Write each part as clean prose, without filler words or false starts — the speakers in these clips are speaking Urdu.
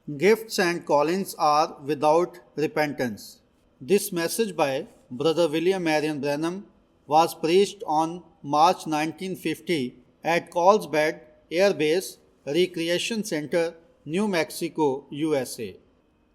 Gifts and callings are without repentance. This message by Brother William Marion Branham was preached on March 1950 at Carlsbad Air Base Recreation Center, New Mexico, USA.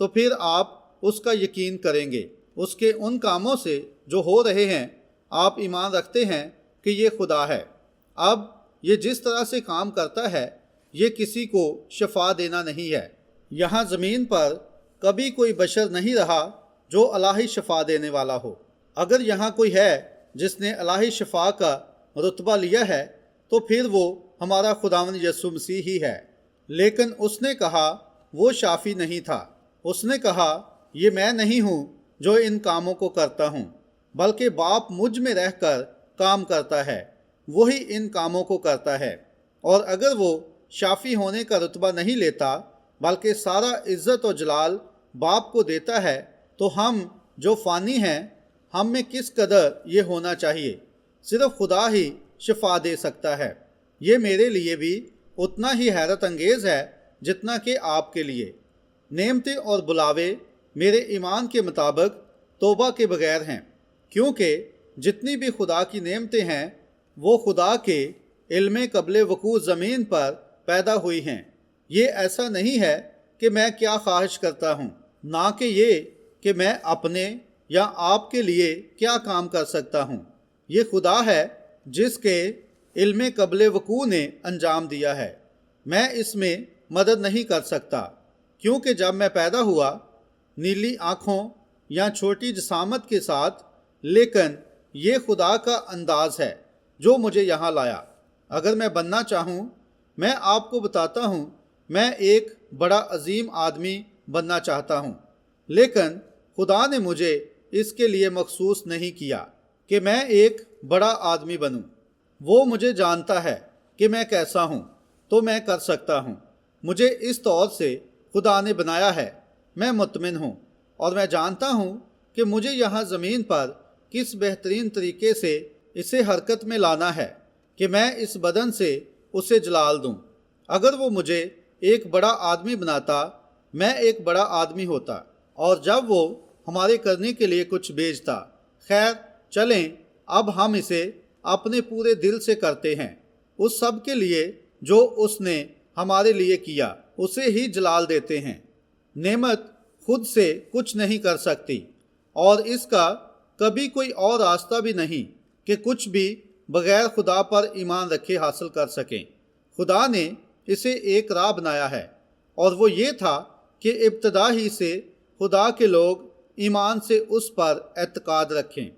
تو پھر آپ اس کا یقین کریں گے۔ اس کے ان کاموں سے جو ہو رہے ہیں آپ ایمان رکھتے ہیں کہ یہ خدا ہے۔ اب یہ جس طرح سے کام کرتا ہے یہ کسی کو شفا دینا نہیں ہے۔ یہاں زمین پر کبھی کوئی بشر نہیں رہا جو الہی شفا دینے والا ہو۔ اگر یہاں کوئی ہے جس نے الہی شفا کا رتبہ لیا ہے تو پھر وہ ہمارا خداوند یسوع مسیح ہی ہے۔ لیکن اس نے کہا وہ شافی نہیں تھا۔ اس نے کہا یہ میں نہیں ہوں جو ان کاموں کو کرتا ہوں، بلکہ باپ مجھ میں رہ کر کام کرتا ہے، وہی ان کاموں کو کرتا ہے۔ اور اگر وہ شافی ہونے کا رتبہ نہیں لیتا بلکہ سارا عزت و جلال باپ کو دیتا ہے تو ہم جو فانی ہیں ہم میں کس قدر یہ ہونا چاہیے۔ صرف خدا ہی شفا دے سکتا ہے۔ یہ میرے لیے بھی اتنا ہی حیرت انگیز ہے جتنا کہ آپ کے لیے۔ نعمتیں اور بلاوے میرے ایمان کے مطابق توبہ کے بغیر ہیں، کیونکہ جتنی بھی خدا کی نعمتیں ہیں وہ خدا کے علم قبل وقوع زمین پر پیدا ہوئی ہیں۔ یہ ایسا نہیں ہے کہ میں کیا خواہش کرتا ہوں، نہ کہ یہ کہ میں اپنے یا آپ کے لیے کیا کام کر سکتا ہوں۔ یہ خدا ہے جس کے علم قبل وقوع نے انجام دیا ہے۔ میں اس میں مدد نہیں کر سکتا، کیونکہ جب میں پیدا ہوا نیلی آنکھوں یا چھوٹی جسامت کے ساتھ، لیکن یہ خدا کا انداز ہے جو مجھے یہاں لایا۔ اگر میں بننا چاہوں، میں آپ کو بتاتا ہوں، میں ایک بڑا عظیم آدمی بننا چاہتا ہوں، لیکن خدا نے مجھے اس کے لیے مخصوص نہیں کیا کہ میں ایک بڑا آدمی بنوں۔ وہ مجھے جانتا ہے کہ میں کیسا ہوں، تو میں کر سکتا ہوں۔ مجھے اس طور سے خدا نے بنایا ہے۔ میں مطمئن ہوں اور میں جانتا ہوں کہ مجھے یہاں زمین پر کس بہترین طریقے سے اسے حرکت میں لانا ہے کہ میں اس بدن سے اسے جلال دوں۔ اگر وہ مجھے ایک بڑا آدمی بناتا، میں ایک بڑا آدمی ہوتا، اور جب وہ ہمارے کرنے کے لیے کچھ بھیجتا۔ خیر چلیں، اب ہم اسے اپنے پورے دل سے کرتے ہیں، اس سب کے لیے جو اس نے ہمارے لیے کیا، اسے ہی جلال دیتے ہیں۔ نعمت خود سے کچھ نہیں کر سکتی، اور اس کا کبھی کوئی اور راستہ بھی نہیں کہ کچھ بھی بغیر خدا پر ایمان رکھے حاصل کر سکیں۔ خدا نے اسے ایک راہ بنایا ہے، اور وہ یہ تھا کہ ابتدا ہی سے خدا کے لوگ ایمان سے اس پر اعتقاد رکھیں۔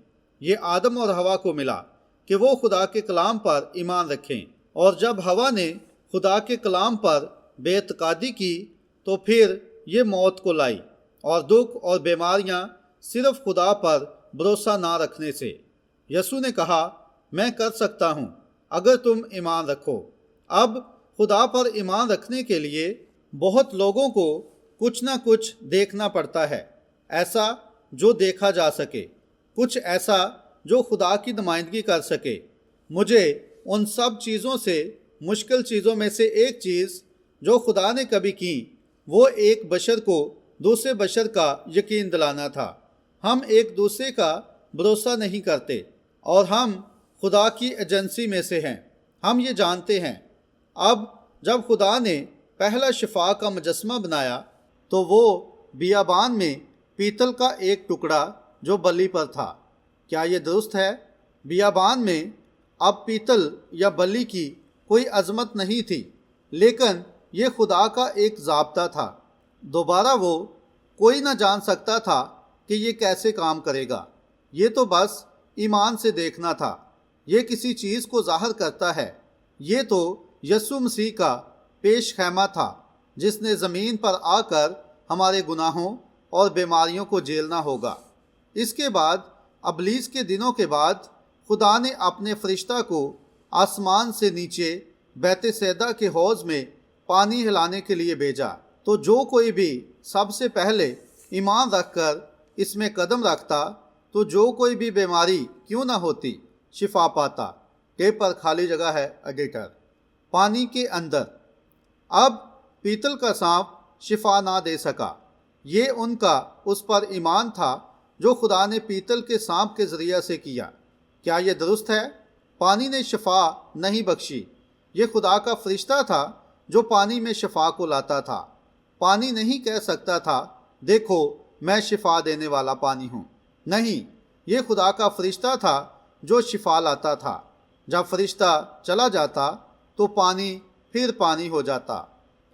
یہ آدم اور حوا کو ملا کہ وہ خدا کے کلام پر ایمان رکھیں، اور جب حوا نے خدا کے کلام پر بے اعتقادی کی تو پھر یہ موت کو لائی، اور دکھ اور بیماریاں صرف خدا پر بھروسہ نہ رکھنے سے۔ یسوع نے کہا میں کر سکتا ہوں اگر تم ایمان رکھو۔ اب خدا پر ایمان رکھنے کے لیے بہت لوگوں کو کچھ نہ کچھ دیکھنا پڑتا ہے، ایسا جو دیکھا جا سکے، کچھ ایسا جو خدا کی نمائندگی کر سکے۔ مجھے ان سب چیزوں سے مشکل چیزوں میں سے ایک چیز جو خدا نے کبھی کی، وہ ایک بشر کو دوسرے بشر کا یقین دلانا تھا۔ ہم ایک دوسرے کا بھروسہ نہیں کرتے، اور ہم خدا کی ایجنسی میں سے ہیں، ہم یہ جانتے ہیں۔ اب جب خدا نے پہلا شفا کا مجسمہ بنایا تو وہ بیابان میں پیتل کا ایک ٹکڑا جو بلی پر تھا۔ کیا یہ درست ہے؟ بیابان میں اب پیتل یا بلی کی کوئی عظمت نہیں تھی، لیکن یہ خدا کا ایک ضابطہ تھا۔ دوبارہ وہ کوئی نہ جان سکتا تھا کہ یہ کیسے کام کرے گا۔ یہ تو بس ایمان سے دیکھنا تھا۔ یہ کسی چیز کو ظاہر کرتا ہے۔ یہ تو یسوع مسیح کا پیش خیمہ تھا جس نے زمین پر آ کر ہمارے گناہوں اور بیماریوں کو جھیلنا ہوگا۔ اس کے بعد ابلیس کے دنوں کے بعد خدا نے اپنے فرشتہ کو آسمان سے نیچے بیت سیدا کے حوض میں پانی ہلانے کے لیے بھیجا، تو جو کوئی بھی سب سے پہلے ایمان رکھ کر اس میں قدم رکھتا تو جو کوئی بھی بیماری کیوں نہ ہوتی شفا پاتا۔ ٹیپ پر خالی جگہ ہے ایڈیٹر۔ پانی کے اندر اب پیتل کا سانپ شفا نہ دے سکا۔ یہ ان کا اس پر ایمان تھا جو خدا نے پیتل کے سانپ کے ذریعہ سے کیا۔ کیا یہ درست ہے؟ پانی نے شفا نہیں بخشی۔ یہ خدا کا فرشتہ تھا جو پانی میں شفا کو لاتا تھا۔ پانی نہیں کہہ سکتا تھا دیکھو میں شفا دینے والا پانی ہوں۔ نہیں، یہ خدا کا فرشتہ تھا جو شفا لاتا تھا۔ جب فرشتہ چلا جاتا تو پانی پھر پانی ہو جاتا،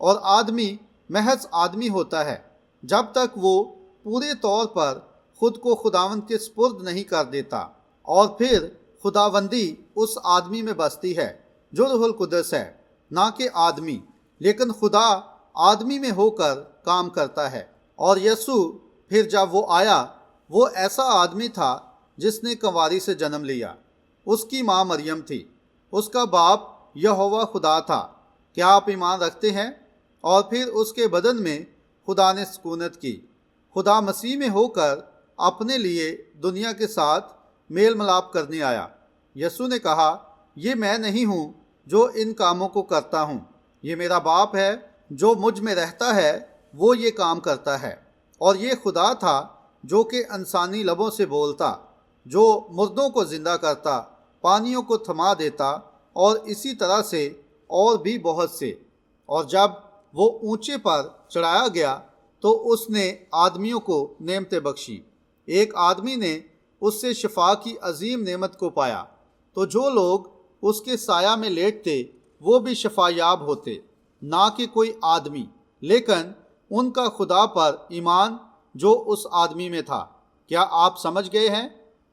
اور آدمی محض آدمی ہوتا ہے جب تک وہ پورے طور پر خود کو خداوند کے سپرد نہیں کر دیتا، اور پھر خداوندی اس آدمی میں بستی ہے جو روح القدس ہے، نہ کہ آدمی، لیکن خدا آدمی میں ہو کر کام کرتا ہے۔ اور یسوع پھر جب وہ آیا، وہ ایسا آدمی تھا جس نے کنواری سے جنم لیا۔ اس کی ماں مریم تھی، اس کا باپ یہوہ خدا تھا۔ کیا آپ ایمان رکھتے ہیں؟ اور پھر اس کے بدن میں خدا نے سکونت کی۔ خدا مسیح میں ہو کر اپنے لیے دنیا کے ساتھ میل ملاپ کرنے آیا۔ یسوع نے کہا، یہ میں نہیں ہوں جو ان کاموں کو کرتا ہوں، یہ میرا باپ ہے جو مجھ میں رہتا ہے، وہ یہ کام کرتا ہے۔ اور یہ خدا تھا جو کہ انسانی لبوں سے بولتا، جو مردوں کو زندہ کرتا، پانیوں کو تھما دیتا، اور اسی طرح سے اور بھی بہت سے۔ اور جب وہ اونچے پر چڑھایا گیا تو اس نے آدمیوں کو نعمتیں بخشی۔ ایک آدمی نے اس سے شفا کی عظیم نعمت کو پایا، تو جو لوگ اس کے سایہ میں لیٹتے وہ بھی شفا یاب ہوتے، نہ کہ کوئی آدمی، لیکن ان کا خدا پر ایمان جو اس آدمی میں تھا۔ کیا آپ سمجھ گئے ہیں؟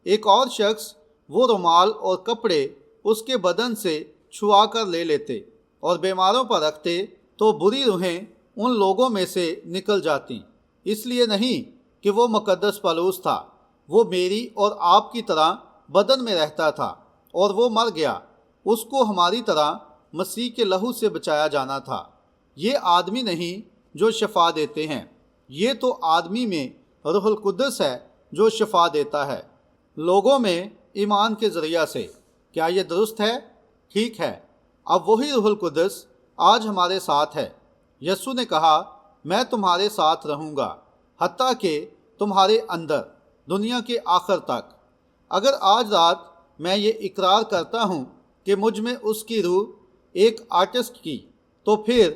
ایک اور شخص وہ رومال اور کپڑے اس کے بدن سے چھوا کر لے لیتے اور بیماروں پر رکھتے تو بری روحیں ان لوگوں میں سے نکل جاتی۔ اس لیے نہیں کہ وہ مقدس پالوس تھا، وہ میری اور آپ کی طرح بدن میں رہتا تھا، اور وہ مر گیا۔ اس کو ہماری طرح مسیح کے لہو سے بچایا جانا تھا۔ یہ آدمی نہیں جو شفا دیتے ہیں، یہ تو آدمی میں روح القدس ہے جو شفا دیتا ہے، لوگوں میں ایمان کے ذریعہ سے۔ کیا یہ درست ہے؟ ٹھیک ہے، اب وہی روح القدس آج ہمارے ساتھ ہے۔ یسوع نے کہا، میں تمہارے ساتھ رہوں گا حتیٰ کہ تمہارے اندر، دنیا کے آخر تک۔ اگر آج رات میں یہ اقرار کرتا ہوں کہ مجھ میں اس کی روح ایک آرٹسٹ کی، تو پھر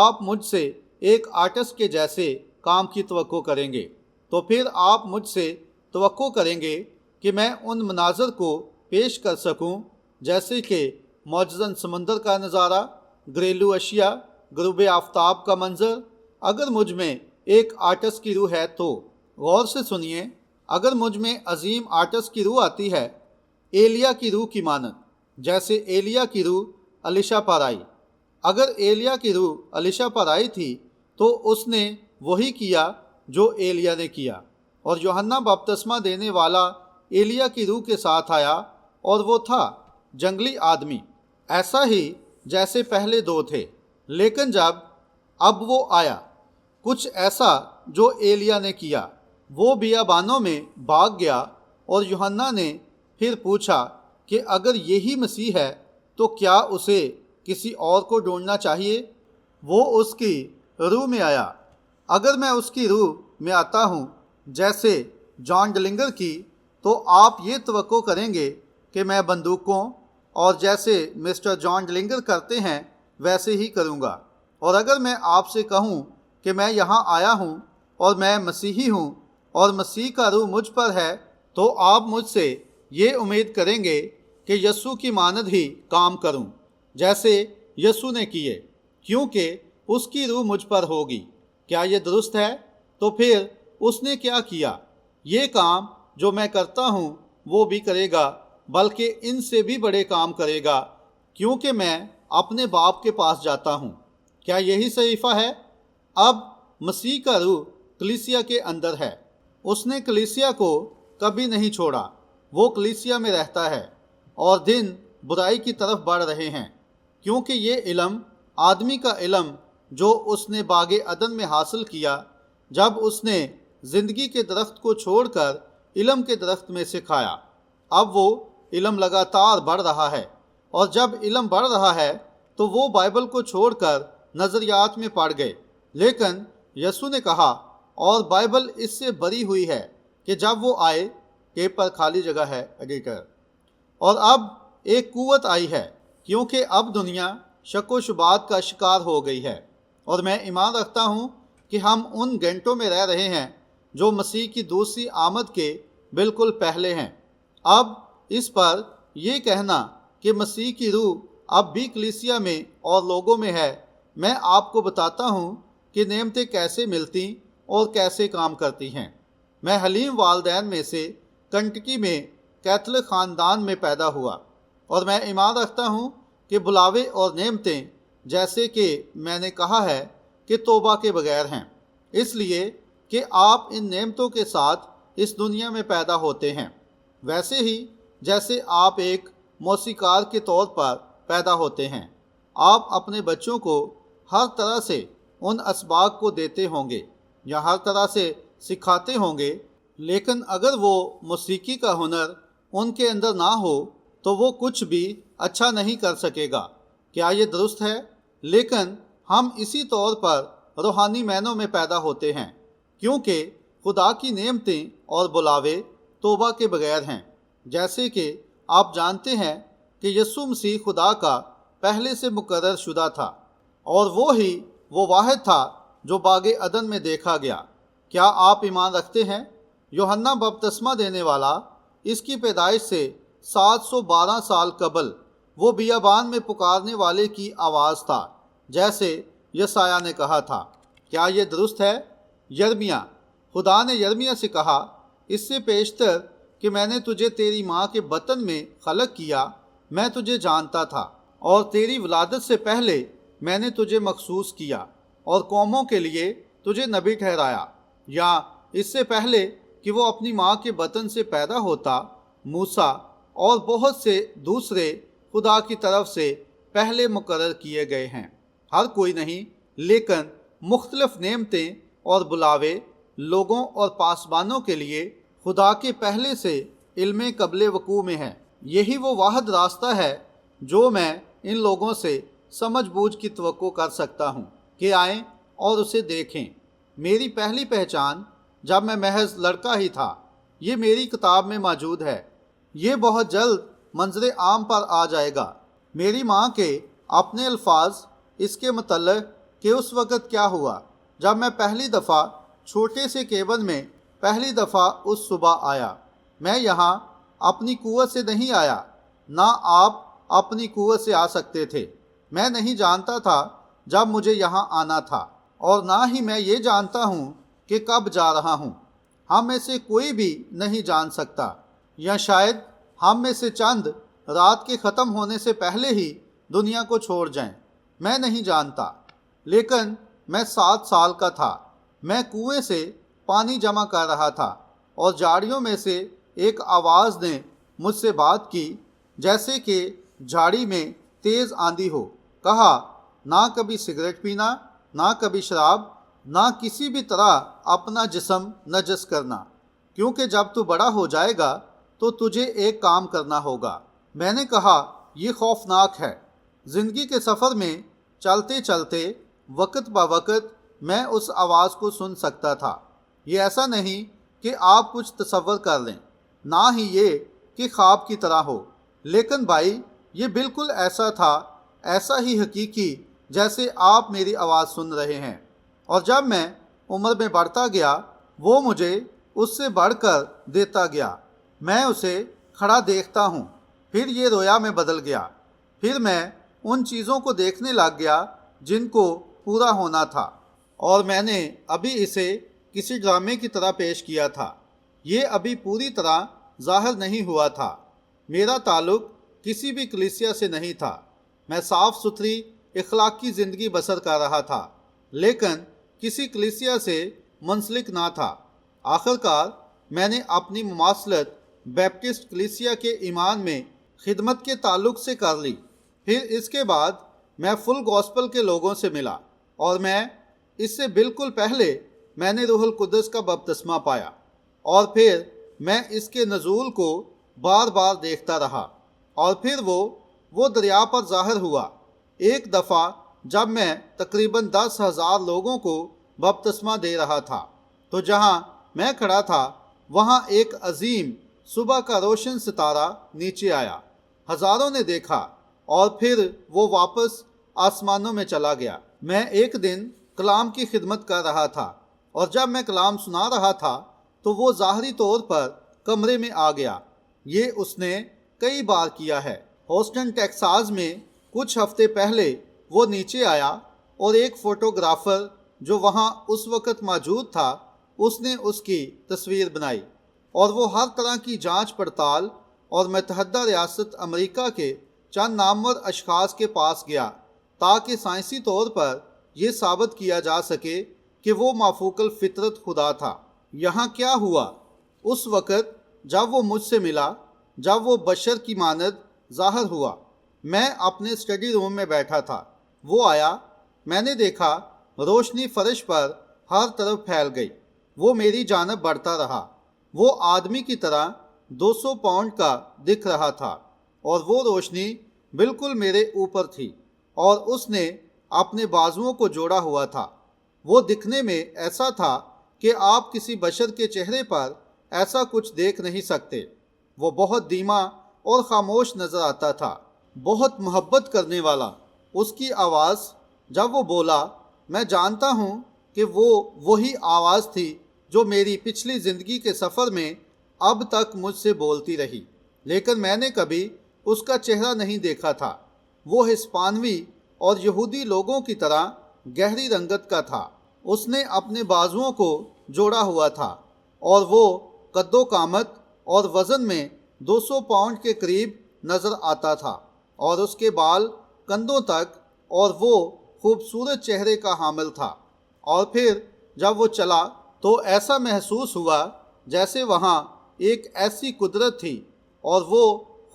آپ مجھ سے ایک آرٹسٹ کے جیسے کام کی توقع کریں گے۔ تو پھر آپ مجھ سے توقع کریں گے کہ میں ان مناظر کو پیش کر سکوں جیسے کہ معجزن سمندر کا نظارہ، گھریلو اشیاء، غروب آفتاب کا منظر۔ اگر مجھ میں ایک آرٹسٹ کی روح ہے تو غور سے سنیے، اگر مجھ میں عظیم آرٹسٹ کی روح آتی ہے، ایلیا کی روح کی مانند، جیسے ایلیا کی روح الیشا پر آئی۔ اگر ایلیا کی روح الیشا پر آئی تھی تو اس نے وہی کیا جو ایلیا نے کیا، اور یوحنا بپتسمہ دینے والا ایلیا کی روح کے ساتھ آیا، اور وہ تھا جنگلی آدمی، ایسا ہی جیسے پہلے دو تھے، لیکن جب اب وہ آیا، کچھ ایسا جو ایلیا نے کیا۔ وہ بیابانوں میں بھاگ گیا، اور یوحنا نے پھر پوچھا کہ اگر یہی مسیح ہے تو کیا اسے کسی اور کو ڈھونڈنا چاہیے؟ وہ اس کی روح میں آیا۔ اگر میں اس کی روح میں آتا ہوں جیسے جان ڈلنگر کی، تو آپ یہ توقع کریں گے کہ میں بندوقوں اور جیسے مسٹر جان ڈلنگر کرتے ہیں ویسے ہی کروں گا۔ اور اگر میں آپ سے کہوں کہ میں یہاں آیا ہوں اور میں مسیحی ہوں اور مسیح کا روح مجھ پر ہے، تو آپ مجھ سے یہ امید کریں گے کہ یسوع کی مانند ہی کام کروں جیسے یسوع نے کیے، کیونکہ اس کی روح مجھ پر ہوگی۔ کیا یہ درست ہے؟ تو پھر اس نے کیا کیا؟ یہ کام جو میں کرتا ہوں وہ بھی کرے گا، بلکہ ان سے بھی بڑے کام کرے گا، کیونکہ میں اپنے باپ کے پاس جاتا ہوں۔ کیا یہی صحیفہ ہے؟ اب مسیح کا روح کلیسیا کے اندر ہے۔ اس نے کلیسیا کو کبھی نہیں چھوڑا، وہ کلیسیا میں رہتا ہے، اور دن برائی کی طرف بڑھ رہے ہیں، کیونکہ یہ علم آدمی کا علم جو اس نے باغ عدن میں حاصل کیا جب اس نے زندگی کے درخت کو چھوڑ کر علم کے درخت میں سے کھایا۔ اب وہ علم لگاتار بڑھ رہا ہے، اور جب علم بڑھ رہا ہے تو وہ بائبل کو چھوڑ کر نظریات میں پڑ گئے۔ لیکن یسوع نے کہا، اور بائبل اس سے بری ہوئی ہے کہ جب وہ آئے، ٹیپ پر خالی جگہ ہے ایڈیٹر، اور اب ایک قوت آئی ہے، کیونکہ اب دنیا شک و شبہات کا شکار ہو گئی ہے، اور میں ایمان رکھتا ہوں کہ ہم ان گھنٹوں میں رہ رہے ہیں جو مسیح کی دوسری آمد کے بالکل پہلے ہیں۔ اب اس پر یہ کہنا کہ مسیح کی روح اب بھی کلیسیا میں اور لوگوں میں ہے، میں آپ کو بتاتا ہوں کہ نعمتیں کیسے ملتی اور کیسے کام کرتی ہیں۔ میں حلیم والدین میں سے کنٹکی میں کیتھولک خاندان میں پیدا ہوا، اور میں ایمان رکھتا ہوں کہ بلاوے اور نعمتیں جیسے کہ میں نے کہا ہے کہ توبہ کے بغیر ہیں، اس لیے کہ آپ ان نعمتوں کے ساتھ اس دنیا میں پیدا ہوتے ہیں، ویسے ہی جیسے آپ ایک موسیقار کے طور پر پیدا ہوتے ہیں۔ آپ اپنے بچوں کو ہر طرح سے ان اسباق کو دیتے ہوں گے یا ہر طرح سے سکھاتے ہوں گے، لیکن اگر وہ موسیقی کا ہنر ان کے اندر نہ ہو تو وہ کچھ بھی اچھا نہیں کر سکے گا۔ کیا یہ درست ہے؟ لیکن ہم اسی طور پر روحانی معنوں میں پیدا ہوتے ہیں، کیونکہ خدا کی نعمتیں اور بلاوے توبہ کے بغیر ہیں۔ جیسے کہ آپ جانتے ہیں کہ یسوع مسیح خدا کا پہلے سے مقرر شدہ تھا، اور وہ واحد تھا جو باغ عدن میں دیکھا گیا۔ کیا آپ ایمان رکھتے ہیں؟ یوحنا بپتسمہ دینے والا اس کی پیدائش سے 712 سال قبل وہ بیابان میں پکارنے والے کی آواز تھا، جیسے یسایہ نے کہا تھا۔ کیا یہ درست ہے؟ یرمیہ، خدا نے یرمیہ سے کہا، اس سے پیشتر کہ میں نے تجھے تیری ماں کے بطن میں خلق کیا، میں تجھے جانتا تھا، اور تیری ولادت سے پہلے میں نے تجھے مخصوص کیا اور قوموں کے لیے تجھے نبی ٹھہرایا۔ یا اس سے پہلے کہ وہ اپنی ماں کے بطن سے پیدا ہوتا، موسیٰ اور بہت سے دوسرے خدا کی طرف سے پہلے مقرر کیے گئے ہیں، ہر کوئی نہیں، لیکن مختلف نعمتیں اور بلاوے لوگوں اور پاسبانوں کے لیے خدا کے پہلے سے علم قبل وقوع میں ہے۔ یہی وہ واحد راستہ ہے جو میں ان لوگوں سے سمجھ بوجھ کی توقع کر سکتا ہوں کہ آئیں اور اسے دیکھیں۔ میری پہلی پہچان جب میں محض لڑکا ہی تھا، یہ میری کتاب میں موجود ہے۔ یہ بہت جلد منظر عام پر آ جائے گا۔ میری ماں کے اپنے الفاظ اس کے متعلق کہ اس وقت کیا ہوا جب میں پہلی دفعہ چھوٹے سے کیبن میں پہلی دفعہ اس صبح آیا۔ میں یہاں اپنی قوت سے نہیں آیا، نہ آپ اپنی قوت سے آ سکتے تھے۔ میں نہیں جانتا تھا جب مجھے یہاں آنا تھا، اور نہ ہی میں یہ جانتا ہوں کہ کب جا رہا ہوں۔ ہم میں سے کوئی بھی نہیں جان سکتا، یا شاید ہم میں سے چند رات کے ختم ہونے سے پہلے ہی دنیا کو چھوڑ جائیں، میں نہیں جانتا۔ لیکن میں 7 سال کا تھا، میں کنویں سے پانی جمع کر رہا تھا، اور جھاڑیوں میں سے ایک آواز نے مجھ سے بات کی، جیسے کہ جھاڑی میں تیز آندھی ہو۔ کہا، نہ کبھی سگریٹ پینا، نہ کبھی شراب، نہ کسی بھی طرح اپنا جسم نجس کرنا، کیونکہ جب تو بڑا ہو جائے گا تو تجھے ایک کام کرنا ہوگا۔ میں نے کہا، یہ خوفناک ہے۔ زندگی کے سفر میں چلتے چلتے وقت بہ وقت میں اس آواز کو سن سکتا تھا۔ یہ ایسا نہیں کہ آپ کچھ تصور کر لیں، نہ ہی یہ کہ خواب کی طرح ہو، لیکن بھائی یہ بالکل ایسا تھا، ایسا ہی حقیقی جیسے آپ میری آواز سن رہے ہیں۔ اور جب میں عمر میں بڑھتا گیا، وہ مجھے اس سے بڑھ کر دیتا گیا۔ میں اسے کھڑا دیکھتا ہوں، پھر یہ رویا میں بدل گیا، پھر میں ان چیزوں کو دیکھنے لگ گیا جن کو پورا ہونا تھا، اور میں نے ابھی اسے کسی ڈرامے کی طرح پیش کیا تھا۔ یہ ابھی پوری طرح ظاہر نہیں ہوا تھا۔ میرا تعلق کسی بھی کلیسیا سے نہیں تھا، میں صاف ستھری اخلاقی زندگی بسر کر رہا تھا، لیکن کسی کلیسیا سے منسلک نہ تھا۔ آخرکار میں نے اپنی مماثلت بیپٹسٹ کلیسیا کے ایمان میں خدمت کے تعلق سے کر لی۔ پھر اس کے بعد میں فل گوسپل کے لوگوں سے ملا، اور میں اس سے بالکل پہلے میں نے روح القدس کا بپتسمہ پایا، اور پھر میں اس کے نزول کو بار بار دیکھتا رہا، اور پھر وہ دریا پر ظاہر ہوا۔ ایک دفعہ جب میں تقریباً 10,000 لوگوں کو بپتسمہ دے رہا تھا، تو جہاں میں کھڑا تھا وہاں ایک عظیم صبح کا روشن ستارہ نیچے آیا، ہزاروں نے دیکھا، اور پھر وہ واپس آسمانوں میں چلا گیا۔ میں ایک دن کلام کی خدمت کر رہا تھا، اور جب میں کلام سنا رہا تھا تو وہ ظاہری طور پر کمرے میں آ گیا۔ یہ اس نے کئی بار کیا ہے۔ ہوسٹن ٹیکساس میں کچھ ہفتے پہلے وہ نیچے آیا اور ایک فوٹوگرافر جو وہاں اس وقت موجود تھا اس نے اس کی تصویر بنائی، اور وہ ہر طرح کی جانچ پڑتال اور متحدہ ریاست امریکہ کے چند نامور اشخاص کے پاس گیا تاکہ سائنسی طور پر یہ ثابت کیا جا سکے کہ وہ مافوق الفطرت خدا تھا۔ یہاں کیا ہوا؟ اس وقت جب وہ مجھ سے ملا، جب وہ بشر کی مانند ظاہر ہوا، میں اپنے اسٹڈی روم میں بیٹھا تھا۔ وہ آیا، میں نے دیکھا روشنی فرش پر ہر طرف پھیل گئی۔ وہ میری جانب بڑھتا رہا۔ وہ آدمی کی طرح 200 پاؤنڈ کا دکھ رہا تھا، اور وہ روشنی بالکل میرے اوپر تھی، اور اس نے اپنے بازوؤں کو جوڑا ہوا تھا۔ وہ دکھنے میں ایسا تھا کہ آپ کسی بشر کے چہرے پر ایسا کچھ دیکھ نہیں سکتے۔ وہ بہت دھیما اور خاموش نظر آتا تھا، بہت محبت کرنے والا۔ اس کی آواز جب وہ بولا، میں جانتا ہوں کہ وہ وہی آواز تھی جو میری پچھلی زندگی کے سفر میں اب تک مجھ سے بولتی رہی، لیکن میں نے کبھی اس کا چہرہ نہیں دیکھا تھا۔ وہ ہسپانوی اور یہودی لوگوں کی طرح گہری رنگت کا تھا۔ اس نے اپنے بازوؤں کو جوڑا ہوا تھا، اور وہ قد و قامت اور وزن میں 200 پاؤنڈ کے قریب نظر آتا تھا، اور اس کے بال کندھوں تک، اور وہ خوبصورت چہرے کا حامل تھا۔ اور پھر جب وہ چلا تو ایسا محسوس ہوا جیسے وہاں ایک ایسی قدرت تھی اور وہ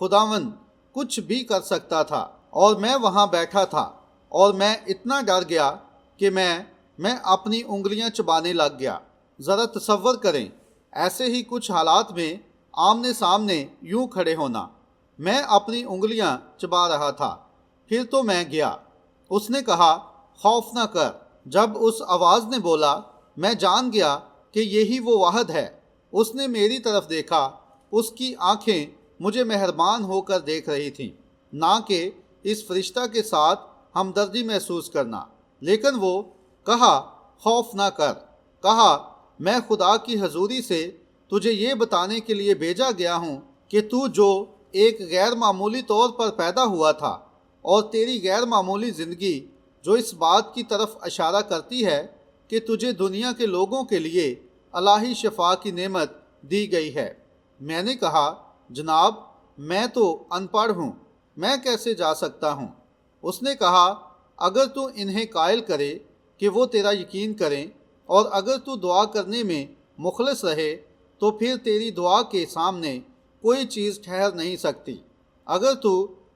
خداوند کچھ بھی کر سکتا تھا، اور میں وہاں بیٹھا تھا، اور میں اتنا ڈر گیا کہ میں اپنی انگلیاں چبانے لگ گیا۔ ذرا تصور کریں ایسے ہی کچھ حالات میں آمنے سامنے یوں کھڑے ہونا۔ میں اپنی انگلیاں چبا رہا تھا۔ پھر تو میں گیا۔ اس نے کہا، خوف نہ کر۔ جب اس آواز نے بولا، میں جان گیا کہ یہی وہ واحد ہے۔ اس نے میری طرف دیکھا۔ اس کی آنکھیں مجھے مہربان ہو کر دیکھ رہی تھیں، نہ کہ اس فرشتہ کے ساتھ ہمدردی محسوس کرنا۔ لیکن وہ کہا، خوف نہ کر۔ کہا، میں خدا کی حضوری سے تجھے یہ بتانے کے لیے بھیجا گیا ہوں کہ تو جو ایک غیر معمولی طور پر پیدا ہوا تھا، اور تیری غیر معمولی زندگی جو اس بات کی طرف اشارہ کرتی ہے کہ تجھے دنیا کے لوگوں کے لیے الہی شفا کی نعمت دی گئی ہے۔ میں نے کہا، جناب میں تو ان پڑھ ہوں، میں کیسے جا سکتا ہوں؟ اس نے کہا، اگر تو انہیں قائل کرے کہ وہ تیرا یقین کریں، اور اگر تو دعا کرنے میں مخلص رہے تو پھر تیری دعا کے سامنے کوئی چیز ٹھہر نہیں سکتی، اگر تو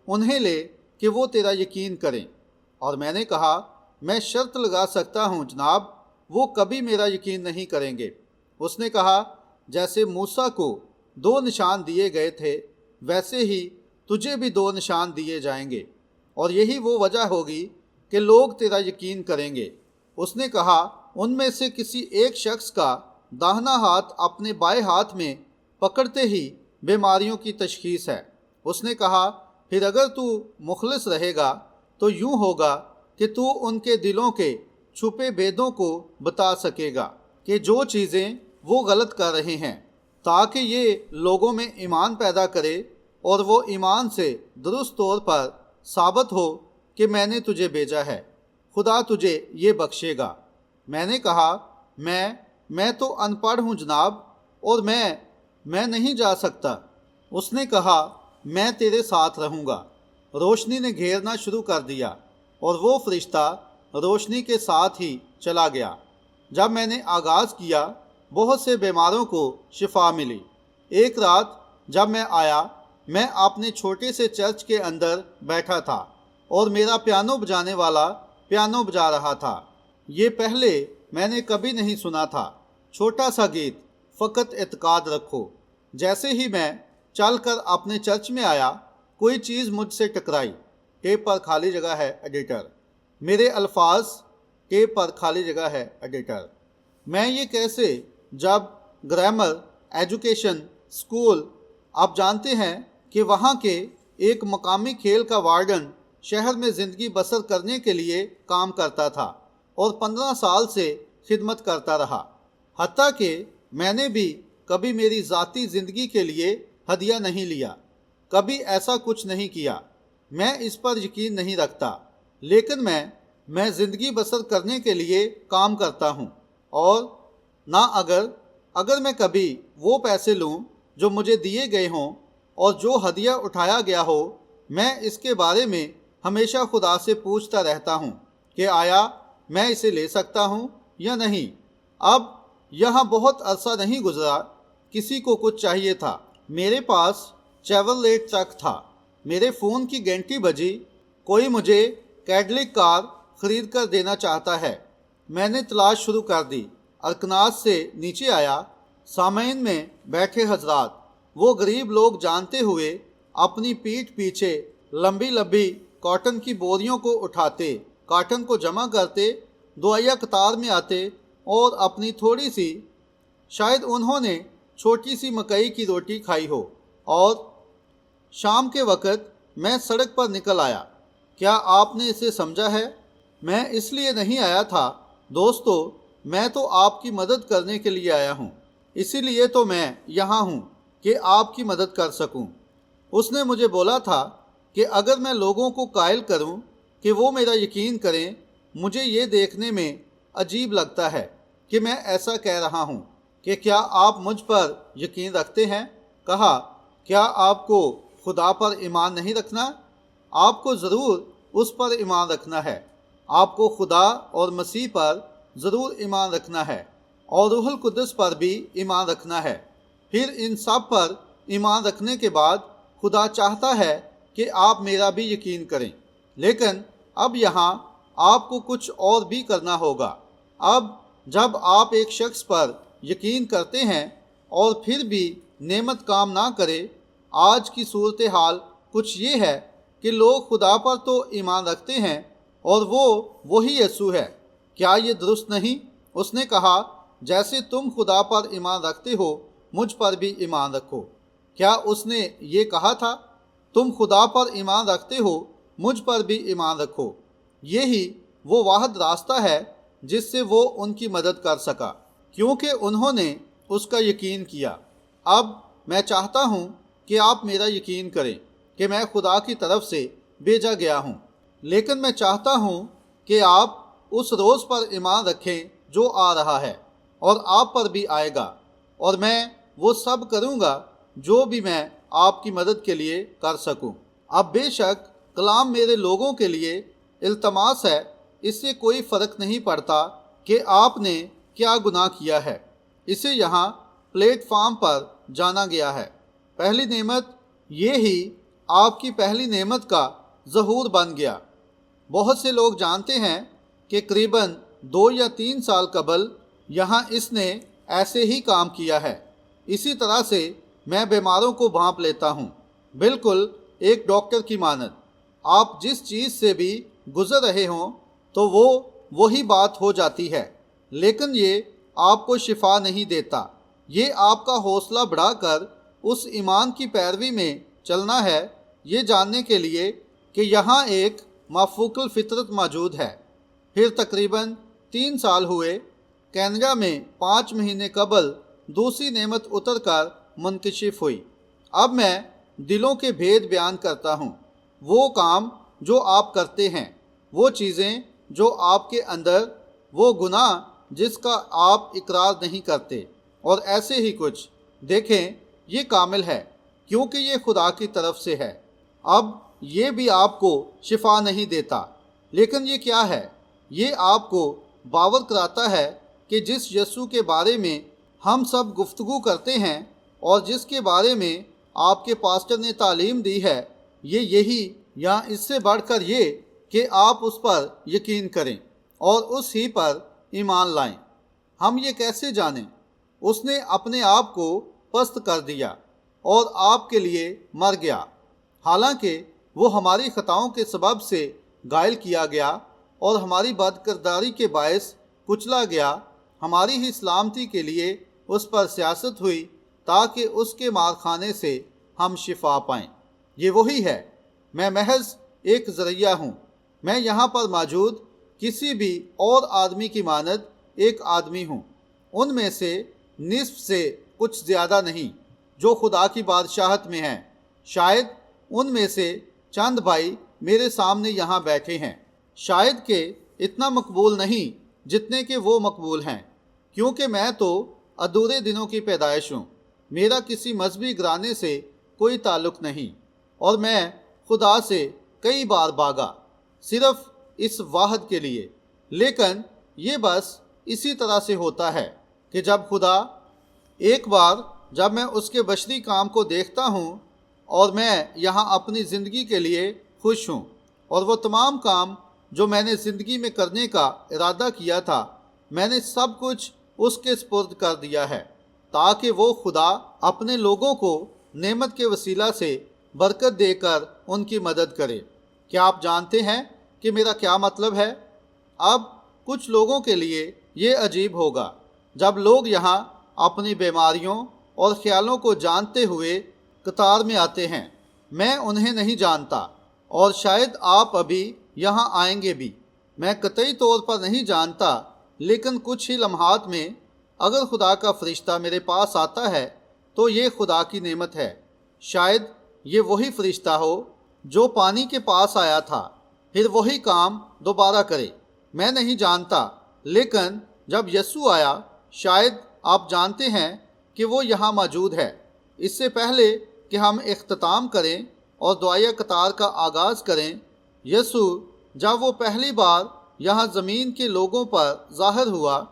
انہیں لے کہ وہ تیرا یقین کریں۔ اور میں نے کہا، میں شرط لگا سکتا ہوں جناب، وہ کبھی میرا یقین نہیں کریں گے۔ اس نے کہا، جیسے موسیٰ کو 2 نشان دیے گئے تھے، ویسے ہی تجھے بھی 2 نشان دیے جائیں گے، اور یہی وہ وجہ ہوگی کہ لوگ تیرا یقین کریں گے۔ اس نے کہا، ان میں سے کسی ایک شخص کا داہنا ہاتھ اپنے بائیں ہاتھ میں پکڑتے ہی بیماریوں کی تشخیص ہے۔ اس نے کہا، پھر اگر تو مخلص رہے گا تو یوں ہوگا کہ تو ان کے دلوں کے چھپے بیدوں کو بتا سکے گا کہ جو چیزیں وہ غلط کر رہے ہیں، تاکہ یہ لوگوں میں ایمان پیدا کرے اور وہ ایمان سے درست طور پر ثابت ہو کہ میں نے تجھے بھیجا ہے۔ خدا تجھے یہ بخشے گا۔ میں نے کہا، میں تو ان پڑھ ہوں جناب، اور میں نہیں جا سکتا۔ اس نے کہا، میں تیرے ساتھ رہوں گا۔ روشنی نے گھیرنا شروع کر دیا، اور وہ فرشتہ روشنی کے ساتھ ہی چلا گیا۔ جب میں نے آغاز کیا، بہت سے بیماروں کو شفا ملی۔ ایک رات جب میں آیا، میں اپنے چھوٹے سے چرچ کے اندر بیٹھا تھا، اور میرا پیانو بجانے والا پیانو بجا رہا تھا۔ یہ پہلے میں نے کبھی نہیں سنا تھا۔ چھوٹا سا گیت، فقط اعتقاد رکھو۔ جیسے ہی میں چل کر اپنے چرچ میں آیا، کوئی چیز مجھ سے ٹکرائی۔ ٹیپ پر خالی جگہ ہے ایڈیٹر۔ میرے الفاظ، ٹیپ پر خالی جگہ ہے ایڈیٹر۔ میں یہ کیسے؟ جب گرامر ایجوکیشن اسکول، آپ جانتے ہیں کہ وہاں کے ایک مقامی کھیل کا وارڈن شہر میں زندگی بسر کرنے کے لیے کام کرتا تھا، اور 15 سال سے خدمت کرتا رہا، حتیٰ کہ میں نے بھی کبھی میری ذاتی زندگی کے لیے ہدیہ نہیں لیا، کبھی ایسا کچھ نہیں کیا۔ میں اس پر یقین نہیں رکھتا، لیکن میں زندگی بسر کرنے کے لیے کام کرتا ہوں، اور نہ اگر میں کبھی وہ پیسے لوں جو مجھے دیے گئے ہوں اور جو ہدیہ اٹھایا گیا ہو، میں اس کے بارے میں ہمیشہ خدا سے پوچھتا رہتا ہوں کہ آیا میں اسے لے سکتا ہوں یا نہیں۔ اب یہاں بہت عرصہ نہیں گزرا، کسی کو کچھ چاہیے تھا۔ میرے پاس چیورلیٹ ٹرک تھا، میرے فون کی گھنٹی بجی، کوئی مجھے کیڈلک کار خرید کر دینا چاہتا ہے۔ میں نے تلاش شروع کر دی، ارکناس سے نیچے آیا۔ سامعین میں بیٹھے حضرات، وہ غریب لوگ جانتے ہوئے اپنی پیٹھ پیچھے لمبی لمبی کاٹن کی بوریوں کو اٹھاتے، کاٹن کو جمع کرتے، دعائیہ قطار میں آتے اور اپنی تھوڑی سی، شاید انہوں نے چھوٹی سی مکئی کی روٹی کھائی ہو، اور شام کے وقت میں سڑک پر نکل آیا۔ کیا آپ نے اسے سمجھا ہے؟ میں اس لیے نہیں آیا تھا دوستو، میں تو آپ کی مدد کرنے کے لیے آیا ہوں، اسی لیے تو میں یہاں ہوں کہ آپ کی مدد کر سکوں۔ اس نے مجھے بولا تھا کہ اگر میں لوگوں کو قائل کروں کہ وہ میرا یقین کریں، مجھے یہ دیکھنے میں عجیب لگتا ہے کہ میں ایسا کہہ رہا ہوں کہ کیا آپ مجھ پر یقین رکھتے ہیں؟ کہا، کیا آپ کو خدا پر ایمان نہیں رکھنا؟ آپ کو ضرور اس پر ایمان رکھنا ہے، آپ کو خدا اور مسیح پر ضرور ایمان رکھنا ہے، اور روح القدس پر بھی ایمان رکھنا ہے۔ پھر ان سب پر ایمان رکھنے کے بعد خدا چاہتا ہے کہ آپ میرا بھی یقین کریں، لیکن اب یہاں آپ کو کچھ اور بھی کرنا ہوگا۔ اب جب آپ ایک شخص پر یقین کرتے ہیں اور پھر بھی نعمت کام نہ کرے، آج کی صورتحال کچھ یہ ہے کہ لوگ خدا پر تو ایمان رکھتے ہیں اور وہ وہی یسوع ہے۔ کیا یہ درست نہیں؟ اس نے کہا، جیسے تم خدا پر ایمان رکھتے ہو، مجھ پر بھی ایمان رکھو۔ کیا اس نے یہ کہا تھا، تم خدا پر ایمان رکھتے ہو، مجھ پر بھی ایمان رکھو؟ یہی وہ واحد راستہ ہے جس سے وہ ان کی مدد کر سکا، کیونکہ انہوں نے اس کا یقین کیا۔ اب میں چاہتا ہوں کہ آپ میرا یقین کریں کہ میں خدا کی طرف سے بھیجا گیا ہوں، لیکن میں چاہتا ہوں کہ آپ اس روز پر ایمان رکھیں جو آ رہا ہے اور آپ پر بھی آئے گا، اور میں وہ سب کروں گا جو بھی میں آپ کی مدد کے لیے کر سکوں۔ اب بے شک کلام میرے لوگوں کے لیے التماس ہے، اس سے کوئی فرق نہیں پڑتا کہ آپ نے کیا گناہ کیا ہے، اسے یہاں پلیٹ فارم پر جانا گیا ہے۔ پہلی نعمت یہ ہی آپ کی پہلی نعمت کا ظہور بن گیا۔ بہت سے لوگ جانتے ہیں کہ قریباً 2 یا 3 سال قبل یہاں اس نے ایسے ہی کام کیا ہے۔ اسی طرح سے میں بیماروں کو بھانپ لیتا ہوں، بالکل ایک ڈاکٹر کی مانند۔ آپ جس چیز سے بھی گزر رہے ہوں تو وہ وہی بات ہو جاتی ہے، لیکن یہ آپ کو شفا نہیں دیتا۔ یہ آپ کا حوصلہ بڑھا کر اس ایمان کی پیروی میں چلنا ہے، یہ جاننے کے لیے کہ یہاں ایک مافوق الفطرت موجود ہے۔ پھر تقریباً 3 سال ہوئے، کینیڈا میں 5 مہینے قبل دوسری نعمت اتر کر منکشف ہوئی۔ اب میں دلوں کے بھید بیان کرتا ہوں، وہ کام جو آپ کرتے ہیں، وہ چیزیں جو آپ کے اندر، وہ گناہ جس کا آپ اقرار نہیں کرتے، اور ایسے ہی کچھ۔ دیکھیں، یہ کامل ہے کیونکہ یہ خدا کی طرف سے ہے۔ اب یہ بھی آپ کو شفا نہیں دیتا، لیکن یہ کیا ہے؟ یہ آپ کو باور کراتا ہے کہ جس یسوع کے بارے میں ہم سب گفتگو کرتے ہیں اور جس کے بارے میں آپ کے پاسٹر نے تعلیم دی ہے، یہ یہی یا اس سے بڑھ کر یہ کہ آپ اس پر یقین کریں اور اس ہی پر ایمان لائیں۔ ہم یہ کیسے جانیں؟ اس نے اپنے آپ کو پست کر دیا اور آپ کے لیے مر گیا، حالانکہ وہ ہماری خطاؤں کے سبب سے گائل کیا گیا اور ہماری بد کرداری کے باعث کچلا گیا۔ ہماری ہی سلامتی کے لیے اس پر سیاست ہوئی تاکہ اس کے مارخانے سے ہم شفا پائیں۔ یہ وہی ہے، میں محض ایک ذریعہ ہوں۔ میں یہاں پر موجود کسی بھی اور آدمی کی مانند ایک آدمی ہوں، ان میں سے نصف سے کچھ زیادہ نہیں جو خدا کی بادشاہت میں ہیں۔ شاید ان میں سے چند بھائی میرے سامنے یہاں بیٹھے ہیں، شاید کہ اتنا مقبول نہیں جتنے کہ وہ مقبول ہیں، کیونکہ میں تو ادھورے دنوں کی پیدائش ہوں، میرا کسی مذہبی گھرانے سے کوئی تعلق نہیں، اور میں خدا سے کئی بار بھاگا صرف اس واحد کے لیے۔ لیکن یہ بس اسی طرح سے ہوتا ہے کہ جب خدا ایک بار جب میں اس کے بشری کام کو دیکھتا ہوں اور میں یہاں اپنی زندگی کے لیے خوش ہوں، اور وہ تمام کام جو میں نے زندگی میں کرنے کا ارادہ کیا تھا میں نے سب کچھ اس کے سپرد کر دیا ہے، تاکہ وہ خدا اپنے لوگوں کو نعمت کے وسیلہ سے برکت دے کر ان کی مدد کرے۔ کیا آپ جانتے ہیں کہ میرا کیا مطلب ہے؟ اب کچھ لوگوں کے لیے یہ عجیب ہوگا جب لوگ یہاں اپنی بیماریوں اور خیالوں کو جانتے ہوئے قطار میں آتے ہیں۔ میں انہیں نہیں جانتا، اور شاید آپ ابھی یہاں آئیں گے بھی۔ میں قطعی طور پر نہیں جانتا، لیکن کچھ ہی لمحات میں اگر خدا کا فرشتہ میرے پاس آتا ہے تو یہ خدا کی نعمت ہے۔ شاید یہ وہی فرشتہ ہو جو پانی کے پاس آیا تھا، پھر وہی کام دوبارہ کرے۔ میں نہیں جانتا، لیکن جب یسوع آیا، شاید آپ جانتے ہیں کہ وہ یہاں موجود ہے۔ اس سے پہلے کہ ہم اختتام کریں اور دعائیہ قطار کا آغاز کریں، یسوع جب وہ پہلی بار یہاں زمین کے لوگوں پر ظاہر ہوا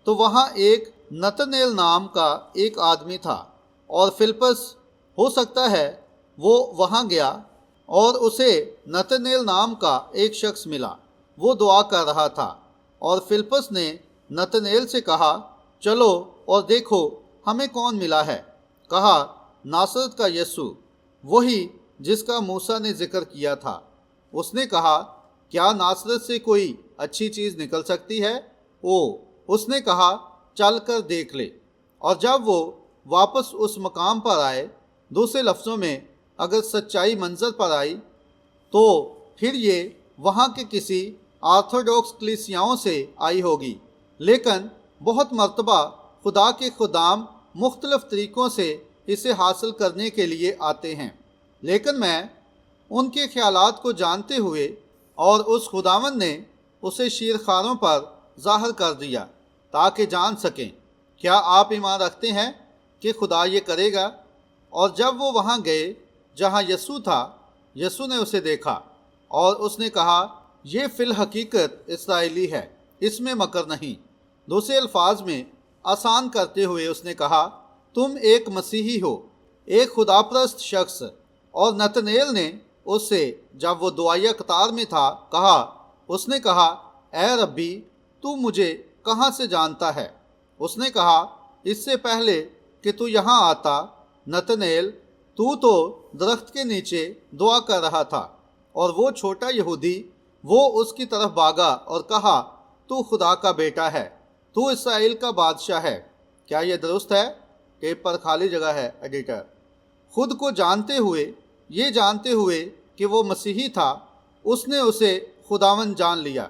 تو وہاں ایک نتنیل نام کا ایک آدمی تھا، اور فلپس ہو سکتا ہے وہ وہاں گیا اور اسے نتنیل نام کا ایک شخص ملا۔ وہ دعا کر رہا تھا، اور فلپس نے نتنیل سے کہا، چلو اور دیکھو ہمیں کون ملا ہے۔ کہا، ناصرت کا یسوع، وہی جس کا موسیٰ نے ذکر کیا تھا۔ اس نے کہا، کیا ناصرت سے کوئی اچھی چیز نکل سکتی ہے؟ اس نے کہا، چل کر دیکھ لے۔ اور جب وہ واپس اس مقام پر آئے، دوسرے لفظوں میں اگر سچائی منظر پر آئی تو پھر یہ وہاں کے کسی آرتھوڈوکس کلیسیاؤں سے آئی ہوگی، لیکن بہت مرتبہ خدا کے خدام مختلف طریقوں سے اسے حاصل کرنے کے لیے آتے ہیں۔ لیکن میں ان کے خیالات کو جانتے ہوئے اور اس خداوند نے اسے شیرخواروں پر ظاہر کر دیا تاکہ جان سکیں۔ کیا آپ ایمان رکھتے ہیں کہ خدا یہ کرے گا؟ اور جب وہ وہاں گئے جہاں یسوع تھا، یسوع نے اسے دیکھا اور اس نے کہا، یہ فی الحقیقت اسرائیلی ہے، اس میں مکر نہیں۔ دوسرے الفاظ میں آسان کرتے ہوئے اس نے کہا، تم ایک مسیحی ہو، ایک خدا پرست شخص۔ اور نتنیل نے اس سے جب وہ دعائیہ قطار میں تھا کہا، اس نے کہا، اے ربی، تو مجھے کہاں سے جانتا ہے؟ اس نے کہا، اس سے پہلے کہ تو یہاں آتا نتنیل، تو درخت کے نیچے دعا کر رہا تھا، اور وہ چھوٹا یہودی وہ اس کی طرف بھاگا اور کہا، تو خدا کا بیٹا ہے، تو اسرائیل کا بادشاہ ہے۔ کیا یہ درست ہے؟ ٹیپ پر خالی جگہ ہے ایڈیٹر۔ خود کو جانتے ہوئے، یہ جانتے ہوئے کہ وہ مسیحی تھا، اس نے اسے خداوند جان لیا۔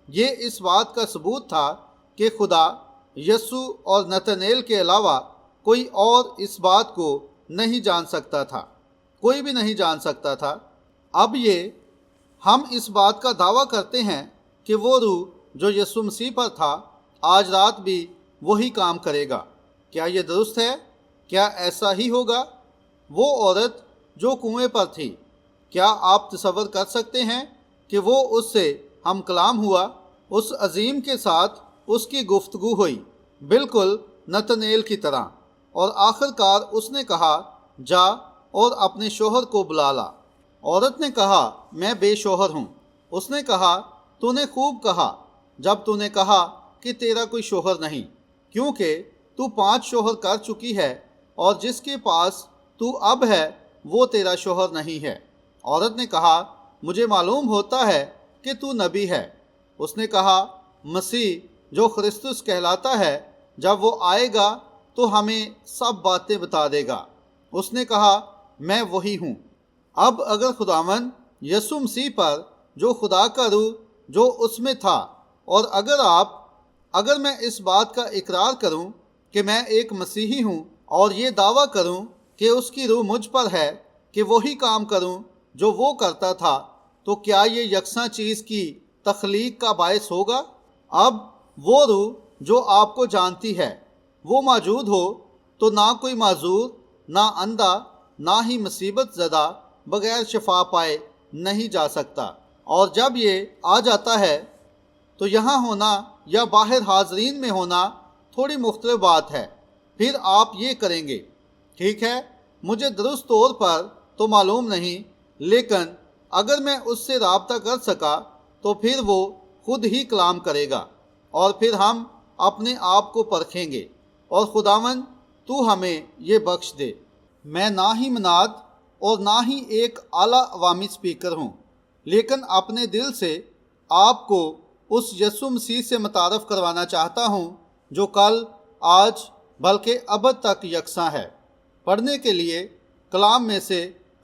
یہ اس بات کا ثبوت تھا کہ خدا یسوع اور نتنیل کے علاوہ کوئی اور اس بات کو نہیں جان سکتا تھا، کوئی بھی نہیں جان سکتا تھا۔ اب یہ ہم اس بات کا دعویٰ کرتے ہیں کہ وہ روح جو یسوع مسیح پر تھا آج رات بھی وہی کام کرے گا۔ کیا یہ درست ہے؟ کیا ایسا ہی ہوگا؟ وہ عورت جو کنویں پر تھی، کیا آپ تصور کر سکتے ہیں کہ وہ اس سے ہم کلام ہوا؟ اس عظیم کے ساتھ اس کی گفتگو ہوئی، بالکل نتنیل کی طرح، اور آخر کار اس نے کہا، جا اور اپنے شوہر کو بلا لا۔ عورت نے کہا، میں بے شوہر ہوں۔ اس نے کہا، تو نے خوب کہا جب تو نے کہا کہ تیرا کوئی شوہر نہیں، کیونکہ تو 5 شوہر کر چکی ہے، اور جس کے پاس تو اب ہے وہ تیرا شوہر نہیں ہے۔ عورت نے کہا، مجھے معلوم ہوتا ہے کہ تو نبی ہے۔ اس نے کہا، مسیح جو خرسطس کہلاتا ہے، جب وہ آئے گا تو ہمیں سب باتیں بتا دے گا۔ اس نے کہا، میں وہی ہوں۔ اب اگر خداوند یسوع مسیح پر جو خدا کا روح جو اس میں تھا اور اگر میں اس بات کا اقرار کروں کہ میں ایک مسیحی ہوں اور یہ دعویٰ کروں کہ اس کی روح مجھ پر ہے کہ وہی کام کروں جو وہ کرتا تھا، تو کیا یہ یکساں چیز کی تخلیق کا باعث ہوگا؟ اب وہ روح جو آپ کو جانتی ہے وہ موجود ہو تو نہ کوئی معذور، نہ اندھا، نہ ہی مصیبت زدہ بغیر شفا پائے نہیں جا سکتا، اور جب یہ آ جاتا ہے تو یہاں ہونا یا باہر حاضرین میں ہونا تھوڑی مختلف بات ہے۔ پھر آپ یہ کریں گے، ٹھیک ہے، مجھے درست طور پر تو معلوم نہیں، لیکن اگر میں اس سے رابطہ کر سکا تو پھر وہ خود ہی کلام کرے گا، اور پھر ہم اپنے آپ کو پرکھیں گے، اور خداوند تو ہمیں یہ بخش دے۔ میں نہ ہی مناد اور نہ ہی ایک اعلیٰ عوامی سپیکر ہوں، لیکن اپنے دل سے آپ کو اس یسوع مسیح سے متعارف کروانا چاہتا ہوں جو کل، آج، بلکہ ابد تک یکساں ہے۔ پڑھنے کے لیے کلام میں سے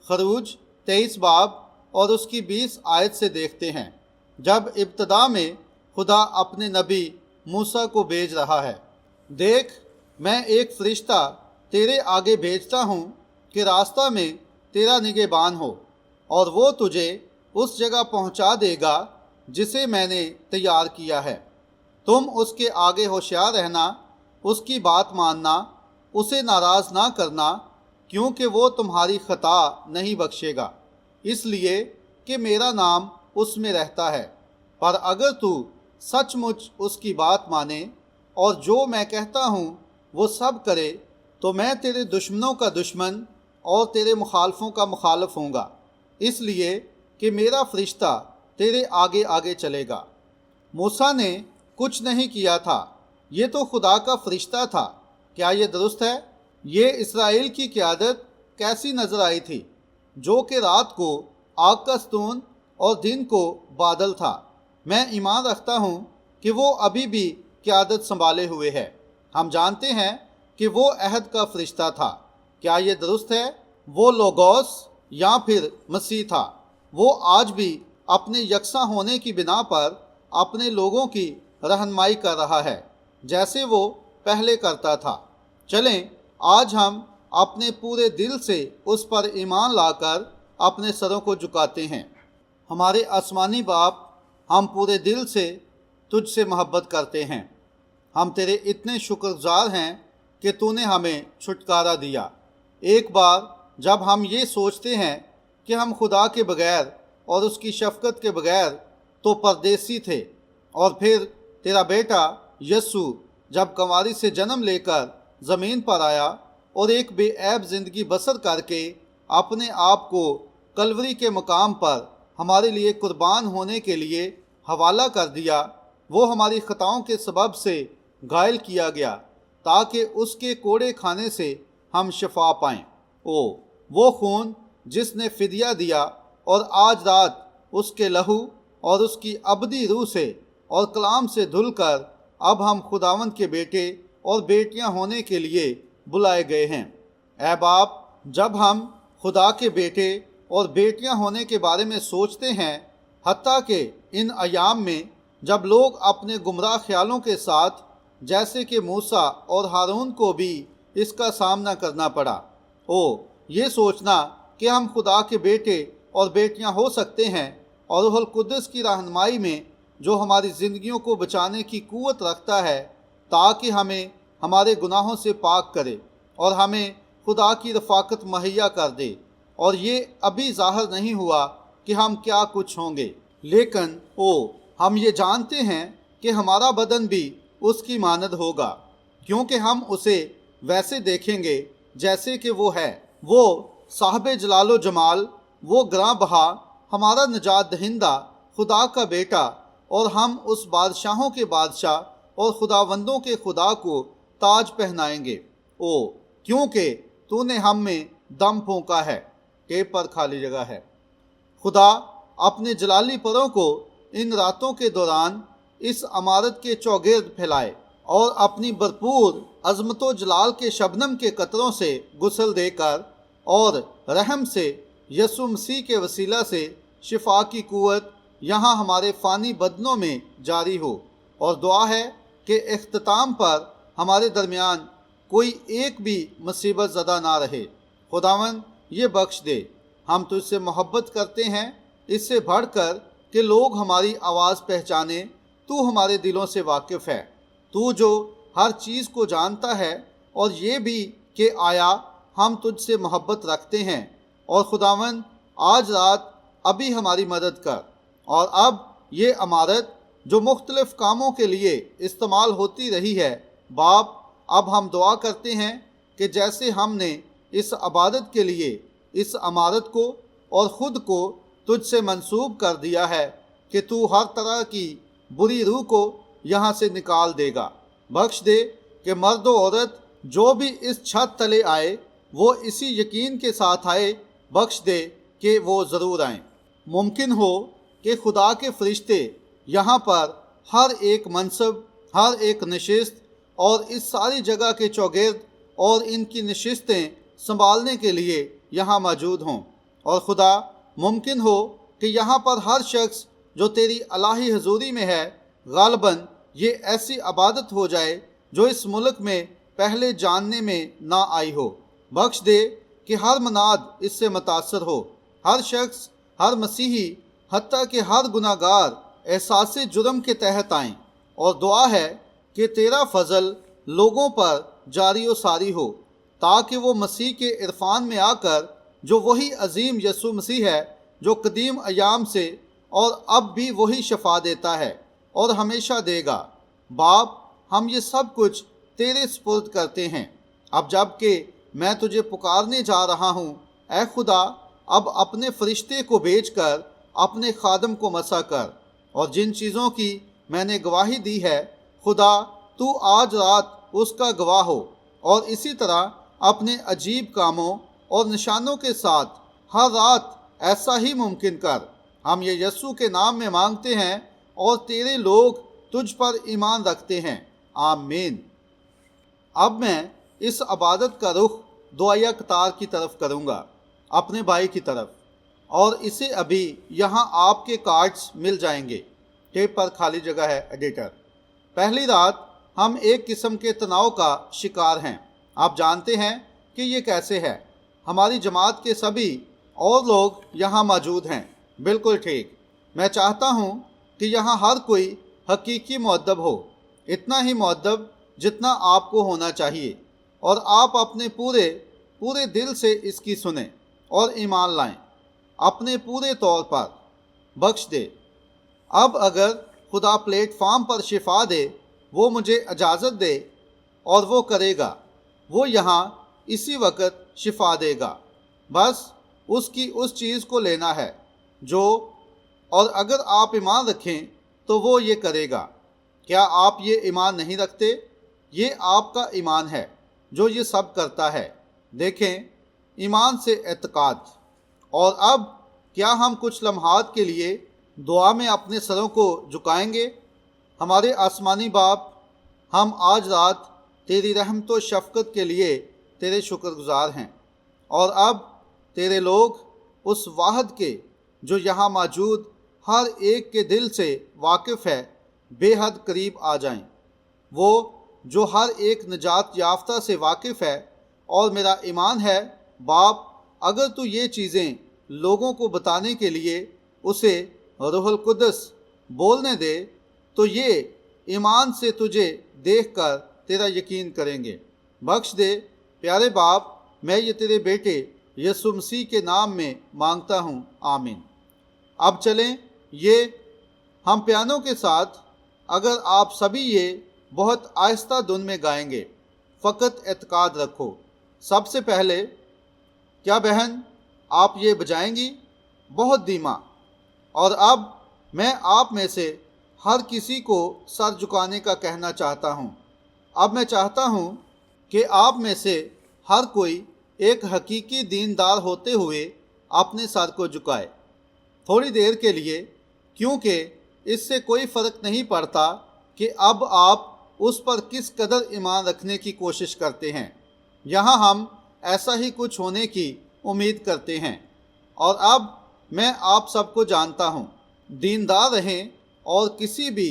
خروج 23 باب اور اس کی 20 آیت سے دیکھتے ہیں، جب ابتدا میں خدا اپنے نبی موسیٰ کو بھیج رہا ہے، دیکھ میں ایک فرشتہ تیرے آگے بھیجتا ہوں کہ راستہ میں تیرا نگہبان ہو، اور وہ تجھے اس جگہ پہنچا دے گا جسے میں نے تیار کیا ہے۔ تم اس کے آگے ہوشیار رہنا، اس کی بات ماننا، اسے ناراض نہ کرنا، کیونکہ وہ تمہاری خطا نہیں بخشے گا، اس لیے کہ میرا نام اس میں رہتا ہے۔ پر اگر تو سچ مچ اس کی بات مانے اور جو میں کہتا ہوں وہ سب کرے، تو میں تیرے دشمنوں کا دشمن اور تیرے مخالفوں کا مخالف ہوں گا، اس لیے کہ میرا فرشتہ تیرے آگے آگے چلے گا۔ موسیٰ نے کچھ نہیں کیا تھا، یہ تو خدا کا فرشتہ تھا۔ کیا یہ درست ہے؟ یہ اسرائیل کی قیادت کیسی نظر آئی تھی، جو کہ رات کو آگ کا ستون اور دن کو بادل تھا۔ میں ایمان رکھتا ہوں کہ وہ ابھی بھی قیادت سنبھالے ہوئے ہے۔ ہم جانتے ہیں کہ وہ عہد کا فرشتہ تھا۔ کیا یہ درست ہے؟ وہ لوگوس یا پھر مسیح تھا۔ وہ آج بھی اپنے یکساں ہونے کی بنا پر اپنے لوگوں کی رہنمائی کر رہا ہے، جیسے وہ پہلے کرتا تھا۔ چلیں آج ہم اپنے پورے دل سے اس پر ایمان لا کر اپنے سروں کو جھکاتے ہیں۔ ہمارے آسمانی باپ، ہم پورے دل سے تجھ سے محبت کرتے ہیں۔ ہم تیرے اتنے شکر گزار ہیں کہ تو نے ہمیں چھٹکارا دیا۔ ایک بار جب ہم یہ سوچتے ہیں کہ ہم خدا کے بغیر اور اس کی شفقت کے بغیر تو پردیسی تھے، اور پھر تیرا بیٹا یسوع جب کنواری سے جنم لے کر زمین پر آیا اور ایک بے عیب زندگی بسر کر کے اپنے آپ کو کلوری کے مقام پر ہمارے لیے قربان ہونے کے لیے حوالہ کر دیا، وہ ہماری خطاؤں کے سبب سے گھائل کیا گیا تاکہ اس کے کوڑے کھانے سے ہم شفا پائیں۔ وہ خون جس نے فدیہ دیا، اور آج رات اس کے لہو اور اس کی ابدی روح سے اور کلام سے دھل کر اب ہم خداوند کے بیٹے اور بیٹیاں ہونے کے لیے بلائے گئے ہیں۔ اے باپ، جب ہم خدا کے بیٹے اور بیٹیاں ہونے کے بارے میں سوچتے ہیں، حتیٰ کہ ان ایام میں جب لوگ اپنے گمراہ خیالوں کے ساتھ، جیسے کہ موسیٰ اور ہارون کو بھی اس کا سامنا کرنا پڑا، یہ سوچنا کہ ہم خدا کے بیٹے اور بیٹیاں ہو سکتے ہیں، اور روح القدس کی رہنمائی میں جو ہماری زندگیوں کو بچانے کی قوت رکھتا ہے، تاکہ ہمیں ہمارے گناہوں سے پاک کرے اور ہمیں خدا کی رفاقت مہیا کر دے۔ اور یہ ابھی ظاہر نہیں ہوا کہ ہم کیا کچھ ہوں گے، لیکن ہم یہ جانتے ہیں کہ ہمارا بدن بھی اس کی مانند ہوگا، کیونکہ ہم اسے ویسے دیکھیں گے جیسے کہ وہ ہے۔ وہ صاحب جلال و جمال، وہ گراں بہا، ہمارا نجات دہندہ، خدا کا بیٹا، اور ہم اس بادشاہوں کے بادشاہ اور خداوندوں کے خدا کو تاج پہنائیں گے۔ کیونکہ تو نے ہم میں دم پھونکا ہے۔ ٹیپ پر خالی جگہ ہے۔ خدا اپنے جلالی پروں کو ان راتوں کے دوران اس عمارت کے چوگرد پھیلائے اور اپنی بھرپور عظمت و جلال کے شبنم کے قطروں سے غسل دے کر اور رحم سے یسوع مسیح کے وسیلہ سے شفا کی قوت یہاں ہمارے فانی بدنوں میں جاری ہو، اور دعا ہے کہ اختتام پر ہمارے درمیان کوئی ایک بھی مصیبت زدہ نہ رہے۔ خداوند یہ بخش دے، ہم تجھ سے محبت کرتے ہیں، اس سے بڑھ کر کہ لوگ ہماری آواز پہچانیں۔ تو ہمارے دلوں سے واقف ہے، تو جو ہر چیز کو جانتا ہے، اور یہ بھی کہ آیا ہم تجھ سے محبت رکھتے ہیں۔ اور خداوند آج رات ابھی ہماری مدد کر، اور اب یہ عمارت جو مختلف کاموں کے لیے استعمال ہوتی رہی ہے، باپ اب ہم دعا کرتے ہیں کہ جیسے ہم نے اس عبادت کے لیے اس عمارت کو اور خود کو تجھ سے منسوب کر دیا ہے، کہ تو ہر طرح کی بری روح کو یہاں سے نکال دے گا۔ بخش دے کہ مرد و عورت جو بھی اس چھت تلے آئے وہ اسی یقین کے ساتھ آئے۔ بخش دے کہ وہ ضرور آئیں۔ ممکن ہو کہ خدا کے فرشتے یہاں پر ہر ایک منصب، ہر ایک نشست اور اس ساری جگہ کے چوگرد اور ان کی نشستیں سنبھالنے کے لیے یہاں موجود ہوں۔ اور خدا ممکن ہو کہ یہاں پر ہر شخص جو تیری الہی حضوری میں ہے، غالباً یہ ایسی عبادت ہو جائے جو اس ملک میں پہلے جاننے میں نہ آئی ہو۔ بخش دے کہ ہر مناد اس سے متاثر ہو، ہر شخص، ہر مسیحی، حتیٰ کہ ہر گناہ گار احساس جرم کے تحت آئیں۔ اور دعا ہے کہ تیرا فضل لوگوں پر جاری و ساری ہو، تاکہ وہ مسیح کے عرفان میں آ کر، جو وہی عظیم یسوع مسیح ہے جو قدیم ایام سے اور اب بھی وہی شفا دیتا ہے اور ہمیشہ دے گا۔ باپ ہم یہ سب کچھ تیرے سپرد کرتے ہیں۔ اب جب کہ میں تجھے پکارنے جا رہا ہوں، اے خدا اب اپنے فرشتے کو بھیج کر اپنے خادم کو مسح کر، اور جن چیزوں کی میں نے گواہی دی ہے، خدا تو آج رات اس کا گواہ ہو، اور اسی طرح اپنے عجیب کاموں اور نشانوں کے ساتھ ہر رات ایسا ہی ممکن کر۔ ہم یہ یسوع کے نام میں مانگتے ہیں اور تیرے لوگ تجھ پر ایمان رکھتے ہیں، آمین۔ اب میں اس عبادت کا رخ دعائیہ قطار کی طرف کروں گا، اپنے بھائی کی طرف، اور اسے ابھی یہاں آپ کے کارڈز مل جائیں گے۔ ٹیپ پر خالی جگہ ہے ایڈیٹر۔ پہلی رات ہم ایک قسم کے تناؤ کا شکار ہیں۔ آپ جانتے ہیں کہ یہ کیسے ہے۔ ہماری جماعت کے سبھی اور لوگ یہاں موجود ہیں۔ بالکل ٹھیک۔ میں چاہتا ہوں کہ یہاں ہر کوئی حقیقی مؤدب ہو، اتنا ہی مؤدب جتنا آپ کو ہونا چاہیے، اور آپ اپنے پورے دل سے اس کی سنیں اور ایمان لائیں، اپنے پورے طور پر۔ بخش دے۔ اب اگر خدا پلیٹ فارم پر شفا دے، وہ مجھے اجازت دے، اور وہ کرے گا، وہ یہاں اسی وقت شفا دے گا۔ بس اس کی اس چیز کو لینا ہے اور اگر آپ ایمان رکھیں تو وہ یہ کرے گا۔ کیا آپ یہ ایمان نہیں رکھتے؟ یہ آپ کا ایمان ہے جو یہ سب کرتا ہے۔ دیکھیں، ایمان سے اعتقاد۔ اور اب کیا ہم کچھ لمحات کے لیے دعا میں اپنے سروں کو جھکائیں گے؟ ہمارے آسمانی باپ، ہم آج رات تیری رحمت و شفقت کے لیے تیرے شکر گزار ہیں، اور اب تیرے لوگ اس واحد کے جو یہاں موجود ہر ایک کے دل سے واقف ہے بے حد قریب آ جائیں۔ وہ جو ہر ایک نجات یافتہ سے واقف ہے، اور میرا ایمان ہے باپ اگر تو یہ چیزیں لوگوں کو بتانے کے لیے اسے روح القدس بولنے دے تو یہ ایمان سے تجھے دیکھ کر تیرا یقین کریں گے۔ بخش دے پیارے باپ، میں یہ تیرے بیٹے یسوع مسیح کے نام میں مانگتا ہوں، آمین۔ اب چلیں یہ ہم پیانو کے ساتھ، اگر آپ سبھی یہ بہت آہستہ دھن میں گائیں گے، فقط اعتقاد رکھو۔ سب سے پہلے کیا بہن آپ یہ بجائیں گی؟ بہت دھیما۔ اور اب میں آپ میں سے ہر کسی کو سر جھکانے کا کہنا چاہتا ہوں۔ اب میں چاہتا ہوں کہ آپ میں سے ہر کوئی ایک حقیقی دیندار ہوتے ہوئے اپنے سر کو جھکائے تھوڑی دیر کے لیے، کیونکہ اس سے کوئی فرق نہیں پڑتا کہ اب آپ اس پر کس قدر ایمان رکھنے کی کوشش کرتے ہیں۔ یہاں ہم ایسا ہی کچھ ہونے کی امید کرتے ہیں۔ اور اب میں آپ سب کو جانتا ہوں، دیندار رہیں اور کسی بھی